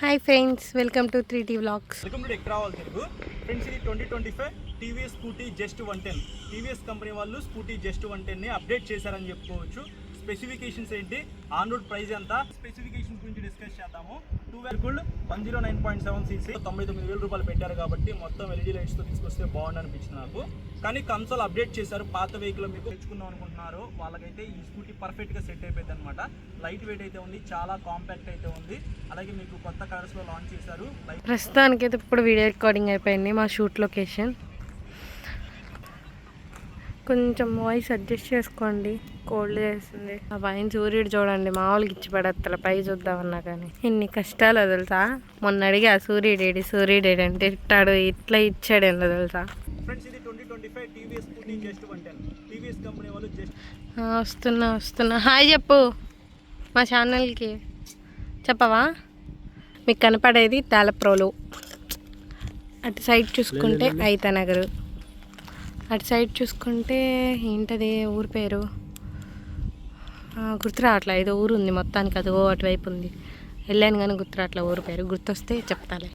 Hi friends, welcome to 3T vlogs. Welcome to tech travel Telugu. Friends, ఇది 2025 TVS scooty just 110. TVS company వాళ్ళు scooty just 110ని update చేశారని చెప్పుకోవచ్చు. Specifications ఏంటి, on road price ఎంత, specification గురించి discuss చేద్దాము. 109.7 cc 99,000 రూపాయలు పెట్టారు కాబట్టి మొత్తం ఎల్ఈడి లైట్స్తో తీసుకొస్తే బాగుంది అనిపించింది నాకు. కానీ కన్సోల్ అప్డేట్ చేశారు. పాత వెహికల్ మీకు తెచ్చుకుందాం అనుకుంటున్నారు వాళ్ళకైతే ఈ స్కూటీ పర్ఫెక్ట్గా సెట్ అయిపోయింది అనమాట. లైట్ వెయిట్ అయితే ఉంది, చాలా కాంపాక్ట్ అయితే ఉంది. అలాగే మీకు కొత్త కలర్స్లో లాంచ్ చేశారు. ప్రస్తుతానికి అయితే ఇప్పుడు వీడియో రికార్డింగ్ అయిపోయింది. మా షూట్ లొకేషన్ కొంచెం వాయిస్ అడ్జస్ట్ చేసుకోండి, కోల్డ్ చేస్తుంది. ఆ పైన సూర్యుడు చూడండి, మామూలుగా ఇచ్చి పడత్తల పై చూద్దామన్నా కానీ ఎన్ని కష్టాలు తెలుసా. మొన్న అడిగా సూర్యుడేడి అంటే ఇట్టాడు, ఇట్లా ఇచ్చాడు ఏందో తెలుసా. వస్తున్నా హాయ్ చెప్పు మా ఛానల్కి. చెప్పవా? మీకు కనపడేది తాళప్రోలు, అటు సైడ్ చూసుకుంటే ఐతానగర్, అటు సైడ్ చూసుకుంటే ఏంటది ఊరి పేరు గుర్తురావట్లే. ఏదో ఊరు ఉంది మొత్తానికి, అది అటువైపు ఉంది. వెళ్ళాను కానీ గుర్తురావట్లే ఊరి పేరు. గుర్తొస్తే చెప్తాలే.